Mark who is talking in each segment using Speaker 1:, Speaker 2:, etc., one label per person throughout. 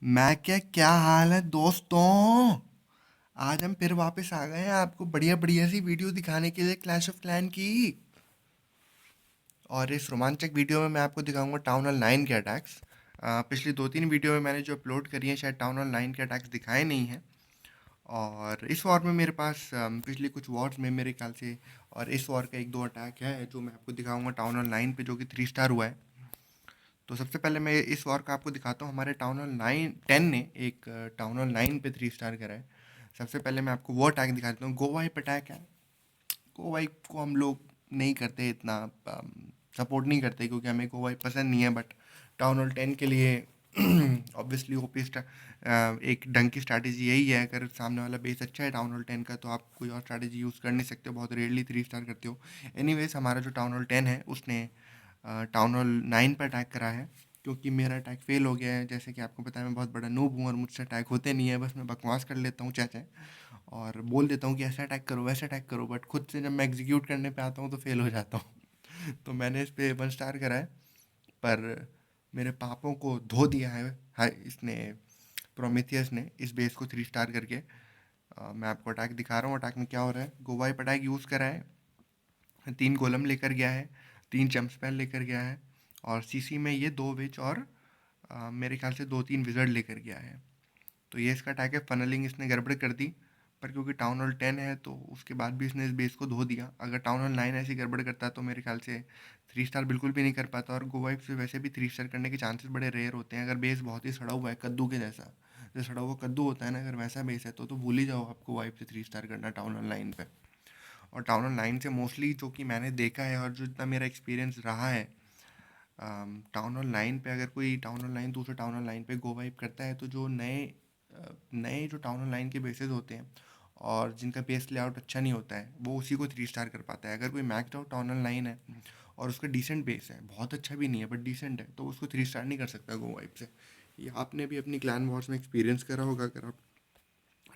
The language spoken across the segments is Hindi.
Speaker 1: मैं क्या हाल है दोस्तों। आज हम फिर वापस आ गए हैं आपको बढ़िया बढ़िया सी वीडियो दिखाने के लिए क्लैश ऑफ क्लैन की। और इस रोमांचक वीडियो में मैं आपको दिखाऊंगा टाउन हॉल 9 के अटैक्स। पिछली 2-3 वीडियो में मैंने जो अपलोड करी है शायद टाउन हॉल 9 के अटैक्स दिखाए नहीं हैं। और इस वॉर में मेरे पास पिछली कुछ वॉर्स में मेरे ख्याल से और इस वॉर का 1-2 अटैक है जो मैं आपको दिखाऊंगा टाउन हॉल 9 पे, जो कि 3 स्टार हुआ है। तो सबसे पहले मैं इस वॉर का आपको दिखाता हूँ। हमारे टाउन हॉल 9-10 ने एक टाउन हॉल 9 पे 3 स्टार करा है। सबसे पहले मैं आपको वो अटैक दिखा देता हूँ। गो वाइप अटैक है। गो वाइप को हम लोग नहीं करते इतना, सपोर्ट नहीं करते क्योंकि हमें गो वाइप पसंद नहीं है। बट टाउन हॉल 10 के लिए ऑब्वियसली ओपी एक ढंग की स्ट्रैटेजी यही है। अगर सामने वाला बेस अच्छा है टाउन हॉल 10 का तो आप कोई और स्ट्रैटेजी यूज़ कर नहीं सकते हो, बहुत रेयरली 3 स्टार करते हो। एनीवेज हमारा जो टाउन हॉल 10 है उसने टाउन हॉल 9 पर अटैक करा है। क्योंकि मेरा अटैक फेल हो गया है, जैसे कि आपको पता है मैं बहुत बड़ा नूब हूँ और मुझसे अटैक होते नहीं है। बस मैं बकवास कर लेता हूँ चाचा, और बोल देता हूँ कि ऐसा अटैक करो वैसा अटैक करो, बट खुद से जब मैं एग्जीक्यूट करने पे आता हूँ तो फेल हो जाता हूँ। तो मैंने इस पे 1 स्टार करा है। पर मेरे पापों को धो दिया है, इसने, प्रोमेथियस ने, इस बेस को 3 स्टार करके। मैं आपको अटैक दिखा रहा हूँ। अटैक में क्या हो रहा है। गोवाइप अटैक यूज़ करा है, 3 गोलम लेकर गया है, 3 जंप स्पेल लेकर गया है, और सीसी में ये 2 विच और मेरे ख्याल से 2-3 विज़र्ड लेकर गया है। तो ये इसका अटैक है। फनलिंग इसने गड़बड़ कर दी, पर क्योंकि टाउन हॉल 10 है तो उसके बाद भी इसने इस बेस को धो दिया। अगर टाउन हॉल 9 ऐसी गड़बड़ करता तो मेरे ख्याल से 3 स्टार बिल्कुल भी नहीं कर पाता। और गोवाइप से वैसे भी 3 स्टार करने के चांसेस बड़े रेयर होते हैं अगर बेस बहुत ही सड़ा हुआ है, कद्दू के जैसा। जो सड़ा हुआ कद्दू होता है ना, अगर वैसा बेस है तो भूल ही जाओ आपको वाइप से 3 स्टार करना टाउन हॉल 9 पे। और टाउन हॉल 9 से मोस्टली जो कि मैंने देखा है और जो जितना मेरा एक्सपीरियंस रहा है, टाउन हॉल 9 पे अगर कोई टाउन हॉल 9 दूसरे टाउन हॉल 9 पे गो वाइप करता है तो जो नए जो टाउन हॉल 9 के बेसेस होते हैं और जिनका बेस लेआउट अच्छा नहीं होता है वो उसी को 3 स्टार कर पाता है। अगर कोई मैक्ड आउट टाउन हॉल 9 है और उसका डिसेंट बेस है, बहुत अच्छा भी नहीं है बट डिसेंट है, तो उसको 3 स्टार नहीं कर सकता गो वाइप से। ये आपने भी अपनी क्लैन वॉर्स में एक्सपीरियंस करा होगा, अगर आप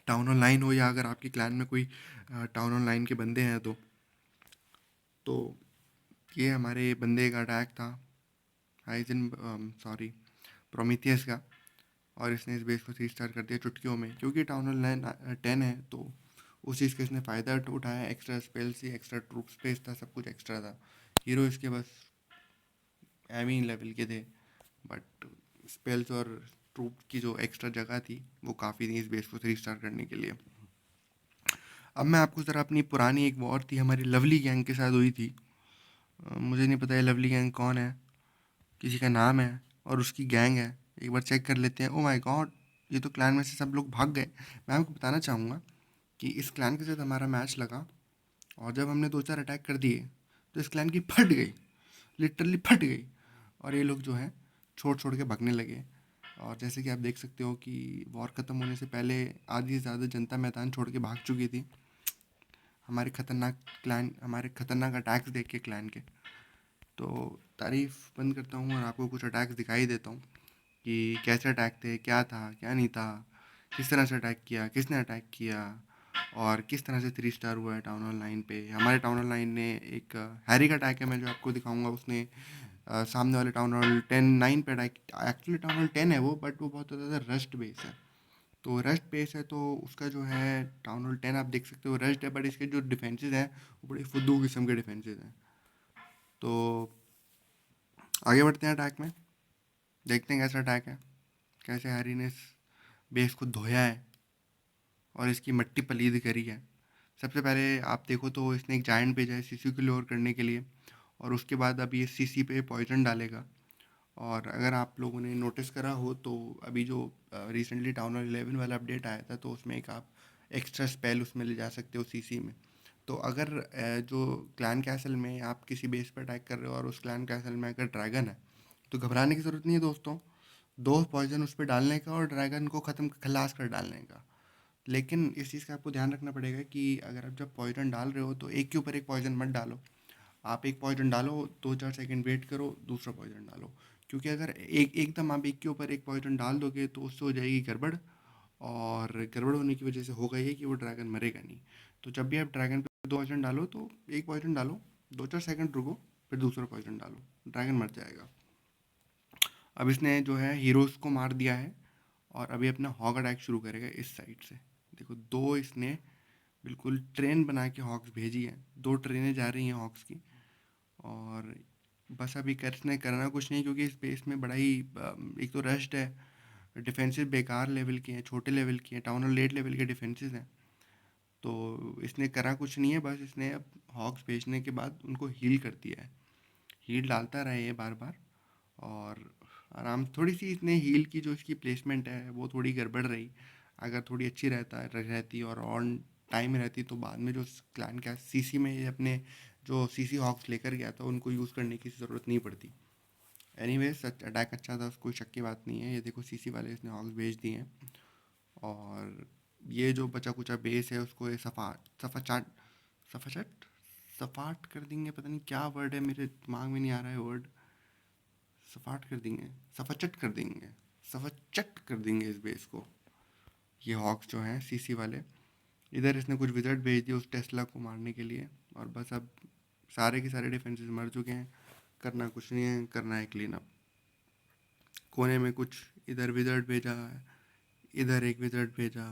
Speaker 1: टाउन हॉल 9 हो या अगर आपकी क्लैन में कोई टाउन हॉल 9 के बंदे हैं तो ये हमारे बंदे का अटैक था, हाइजन, सॉरी, प्रोमीथियस का। और इसने इस बेस को 3 स्टार कर दिया चुटकियों में, क्योंकि टाउन हॉल 10 है तो उस चीज़ का इसने फ़ायदा उठाया। एक्स्ट्रा स्पेल से एक्स्ट्रा ट्रूप स्पेस था, सब कुछ एक्स्ट्रा था। हीरो इसके बस एमी लेवल के थे, बट स्पेल्स और ट्रूप की जो एक्स्ट्रा जगह थी वो काफ़ी थी इस बेस को 3 स्टार करने के लिए। अब मैं आपको ज़रा अपनी पुरानी एक वॉर थी हमारी लवली गैंग के साथ हुई थी। मुझे नहीं पता ये लवली गैंग कौन है, किसी का नाम है और उसकी गैंग है। एक बार चेक कर लेते हैं। ओ माय गॉड, ये तो क्लैन में से सब लोग भाग गए। मैं आपको बताना चाहूँगा कि इस क्लैन के साथ हमारा मैच लगा और जब हमने 2-4 अटैक कर दिए तो इस क्लैन की फट गई, लिटरली फट गई। और ये लोग जो हैं छोड़ छोड़ के भागने लगे। और जैसे कि आप देख सकते हो कि वॉर ख़त्म होने से पहले आधी से ज़्यादा जनता मैदान छोड़ के भाग चुकी थी हमारे खतरनाक अटैक्स देख के क्लैन के। तो तारीफ़ बंद करता हूँ और आपको कुछ अटैक्स दिखाई देता हूँ कि कैसे अटैक थे, क्या था क्या नहीं था, किस तरह से अटैक किया, किसने अटैक किया, और किस तरह से 3 स्टार हुआ है टाउन हॉल 9 पे। हमारे टाउन हॉल 9 ने एक हैरी का अटैक है मैं जो आपको दिखाऊंगा। उसने सामने वाले टाउन हॉल 9 पे अटैक, एक्चुअली टाउन हॉल 10 है वो, बट वो बहुत ज़्यादा रस्ट बेस है। तो रस्ट बेस है तो उसका जो है टाउन हॉल 10 आप देख सकते हो रस्ट है, बट इसके जो डिफेंसेस हैं वो बड़े फुद्दू किस्म के डिफेंसेस हैं। तो आगे बढ़ते हैं अटैक में, देखते हैं कैसा अटैक है, कैसे हैरी ने इस बेस को धोया है और इसकी मट्टी पलीद करी है। सबसे पहले आप देखो तो इसने एक जायंट भेजा है सीसी को लोअर करने के लिए, और उसके बाद अब ये सीसी पे पॉइजन डालेगा। और अगर आप लोगों ने नोटिस करा हो तो अभी जो रिसेंटली टाउन हॉल 11 वाला अपडेट आया था तो उसमें एक आप एक्स्ट्रा स्पेल उसमें ले जा सकते हो सीसी में। तो अगर जो क्लैन कैसल में आप किसी बेस पर अटैक कर रहे हो और उस क्लैन कैसल में अगर ड्रैगन है तो घबराने की ज़रूरत नहीं है दोस्तों। 2 पॉइजन उस पर डालने का और ड्रैगन को ख़त्म खलास कर डालने का। लेकिन इस चीज़ का आपको ध्यान रखना पड़ेगा कि अगर आप जब पॉइजन डाल रहे हो तो एक के ऊपर एक पॉइजन मत डालो। आप एक पॉइजन डालो, 2-4 सेकंड वेट करो, दूसरा पॉइजन डालो। क्योंकि अगर एकदम आप एक के ऊपर एक पॉइजन डाल दोगे तो उससे हो जाएगी गड़बड़, और गड़बड़ होने की वजह से होगा ये कि वो ड्रैगन मरेगा नहीं। तो जब भी आप ड्रैगन पे 2 पॉइजन डालो तो एक पॉइजन डालो, 2-4 सेकंड रुको, फिर दूसरा पॉइजन डालो, ड्रैगन मर जाएगा। अब इसने जो है हीरोज़ को मार दिया है और अभी अपना हॉक अटैक शुरू करेगा इस साइड से। देखो 2 इसने बिल्कुल ट्रेन बना के हॉक्स भेजी है, 2 ट्रेनें जा रही हैं हॉक्स की। और बस अभी इसने करना कुछ नहीं, क्योंकि इस बेस में बड़ा ही एक तो रश्ड है, डिफेंसिव बेकार लेवल के हैं, छोटे लेवल के हैं, टाउन और लेट लेवल के डिफेंसेस हैं। तो इसने करा कुछ नहीं है, बस इसने अब हॉक्स भेजने के बाद उनको हील कर दिया है। हील डालता रहे ये बार बार, और आराम थोड़ी सी इसने हील की जो इसकी प्लेसमेंट है वो थोड़ी गड़बड़ रही। अगर थोड़ी अच्छी रहती और ऑन टाइम रहती तो बाद में जो क्लैन का सीसी में ये अपने जो सीसी हॉक्स लेकर गया था उनको यूज़ करने की ज़रूरत नहीं पड़ती। एनीवेज अटैक अच्छा था, कोई शक की बात नहीं है। ये देखो सीसी वाले इसने हॉक्स भेज दिए हैं, और ये जो बचा कुचा बेस है उसको ये सफाचट सफाट कर देंगे। पता नहीं क्या वर्ड है, मेरे दिमाग में नहीं आ रहा है वर्ड। सफाट कर देंगे, सफाचट कर देंगे, सफाचट कर देंगे इस बेस को, ये हॉक्स जो हैं सीसी वाले। इधर इसने कुछ विज़र्ड भेज दिए उस टेस्ला को मारने के लिए, और बस अब सारे के सारे डिफेंसेस मर चुके हैं। करना कुछ नहीं है, करना है क्लीन अप। कोने में कुछ इधर विज़र्ड भेजा है, इधर एक विज़र्ड भेजा,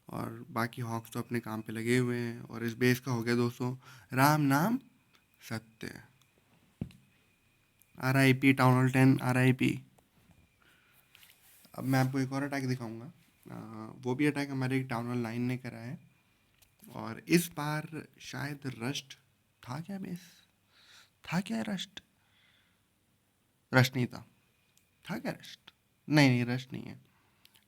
Speaker 1: और बाकी हॉक्स तो अपने काम पे लगे हुए हैं। और इस बेस का हो गया दोस्तों राम नाम सत्य। RIP town hall 10, RIP। अब मैं आपको एक और अटैक दिखाऊंगा। वो भी अटैक हमारे एक टाउन हॉल 9 ने करा है, और इस बार शायद रस्ट था क्या बेस, था क्या रस्ट, रस्ट नहीं था, था क्या रस्ट, नहीं नहीं रस्ट नहीं है।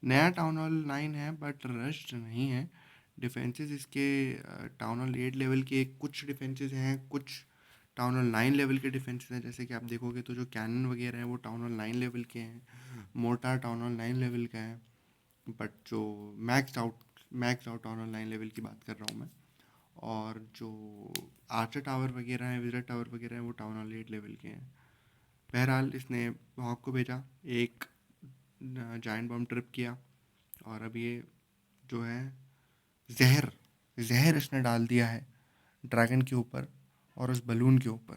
Speaker 1: नया टाउन हॉल 9 है बट रस्ट नहीं है। डिफेंसेस इसके टाउन हॉल 8 लेवल के कुछ डिफेंसेस हैं, कुछ टाउन हॉल 9 लेवल के डिफेंसेस हैं। जैसे कि आप देखोगे तो जो कैनन वगैरह है वो टाउन हॉल 9 लेवल के हैं, मोर्टार टाउन हॉल 9 लेवल का है। बट जो max out town hall 9 level की बात कर रहा हूँ मैं। और जो आर्चर टावर वगैरह हैं, विजर टावर वगैरह हैं, वो टाउन हॉल 8 लेवल के हैं। बहरहाल इसने हॉक को भेजा, एक जायंट बम ट्रिप किया, और अब ये जो है जहर जहर इसने डाल दिया है ड्रैगन के ऊपर और उस बलून के ऊपर,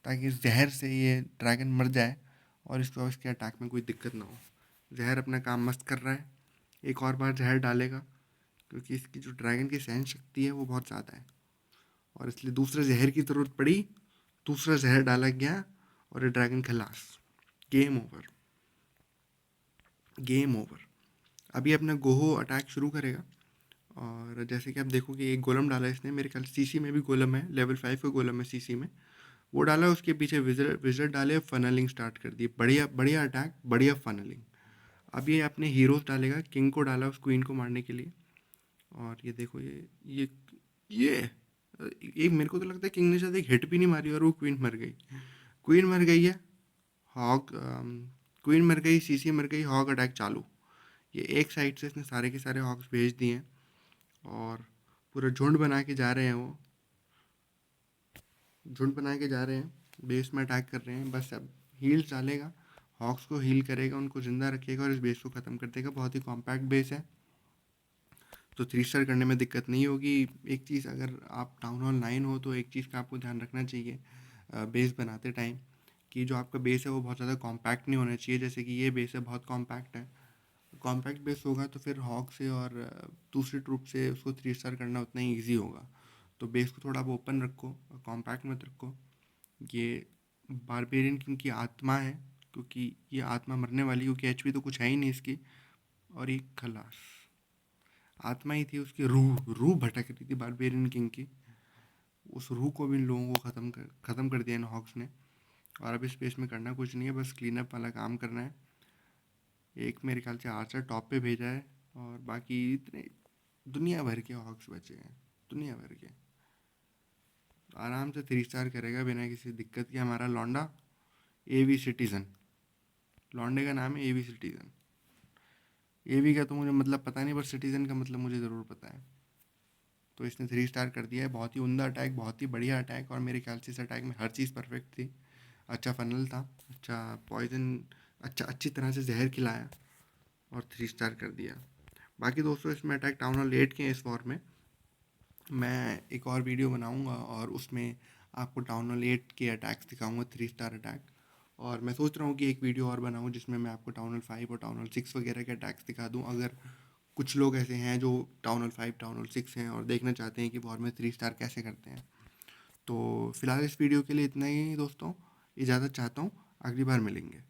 Speaker 1: ताकि इस जहर से ये ड्रैगन मर जाए और इसको इसके अटैक में कोई दिक्कत ना हो। जहर अपना काम मस्त कर रहा है, एक और बार जहर डालेगा, क्योंकि इसकी जो ड्रैगन की सहन शक्ति है वो बहुत ज़्यादा है, और इसलिए दूसरे जहर की ज़रूरत पड़ी। दूसरा जहर डाला गया और ये ड्रैगन खलास। Game over, game over. अभी अपना गोहो अटैक शुरू करेगा, और जैसे कि आप देखोगे एक गोलम डाला इसने, मेरे ख्याल सीसी में भी गोलम है, लेवल 5 का गोलम है सीसी में, वो डाला। उसके पीछे विजर्ड डाले, फनलिंग स्टार्ट कर दी। बढ़िया बढ़िया अटैक, बढ़िया फनलिंग। अब ये अपने हीरोज डालेगा, किंग को डाला उस क्वीन को मारने के लिए। और ये देखो ये एक मेरे को तो लगता है किंग ने शायद एक हिट भी नहीं मारी और वो क्वीन मर गई। क्वीन मर गई है, हॉक क्वीन मर गई, सीसी मर गई, हॉक अटैक चालू। ये एक साइड से इसने सारे के सारे हॉक्स भेज दिए हैं, और पूरा झुंड बना के जा रहे हैं, वो झुंड बना के जा रहे हैं, बेस में अटैक कर रहे हैं। बस अब हील्स डालेगा, हॉक्स को हील करेगा, उनको ज़िंदा रखेगा और इस बेस को ख़त्म कर देगा। बहुत ही कॉम्पैक्ट बेस है, तो 3 स्टार करने में दिक्कत नहीं होगी। एक चीज़, अगर आप टाउन हॉल 9 हो तो एक चीज़ का आपको ध्यान रखना चाहिए बेस बनाते टाइम, कि जो आपका बेस है वो बहुत ज़्यादा कॉम्पैक्ट नहीं होना चाहिए। जैसे कि ये बेस है बहुत कॉम्पैक्ट है, कॉम्पैक्ट बेस होगा तो फिर हॉक से और दूसरी ट्रूप से उसको 3 स्टार करना उतना ही ईजी होगा। तो बेस को थोड़ा आप ओपन रखो, कॉम्पैक्ट मत रखो। ये बारबेरियन किंग की आत्मा है, क्योंकि ये आत्मा मरने वाली, क्योंकि एचपी तो कुछ है ही नहीं इसकी, और ये खलास आत्मा ही थी, उसकी रूह भटक रही थी बारबेरियन किंग की। उस रूह को भी इन लोगों को ख़त्म कर दिया इन हॉक्स ने। और अब इस स्पेस में करना कुछ नहीं है, बस क्लीन अप वाला काम करना है। एक मेरे ख्याल से आर्चर टॉप पे भेजा है, और बाकी इतने दुनिया भर के हॉक्स बचे हैं, दुनिया भर के। आराम से 3 स्टार करेगा बिना किसी दिक्कत के हमारा लौंडा। एवी सिटीज़न, लौंडे का नाम है एवी सिटीज़न। एवी का तो मुझे मतलब पता नहीं, पर सिटीज़न का मतलब मुझे ज़रूर पता है। तो इसने 3 स्टार कर दिया है। बहुत ही उम्दा अटैक, बहुत ही बढ़िया अटैक, और मेरे ख्याल से इस अटैक में हर चीज़ परफेक्ट थी। अच्छा फनल था, अच्छा पॉइजन, अच्छा अच्छी तरह से जहर खिलाया, और 3 स्टार कर दिया। बाकी दोस्तों इसमें अटैक टाउन हॉल 8 के इस वॉर में मैं एक और वीडियो बनाऊंगा, और उसमें आपको टाउन हॉल 8 के अटैक्स दिखाऊंगा, 3 स्टार अटैक। और मैं सोच रहा हूँ कि एक वीडियो और बनाऊँ जिसमें मैं आपको टाउन हॉल 5 और टाउन हॉल 6 वगैरह के अटैक्स दिखा दूँ, अगर कुछ लोग ऐसे हैं जो टाउन हॉल 5 टाउन हॉल 6 हैं और देखना चाहते हैं कि वॉर में 3 स्टार कैसे करते हैं। तो फिलहाल इस वीडियो के लिए इतना ही दोस्तों, इजाज़त चाहता हूँ, अगली बार मिलेंगे।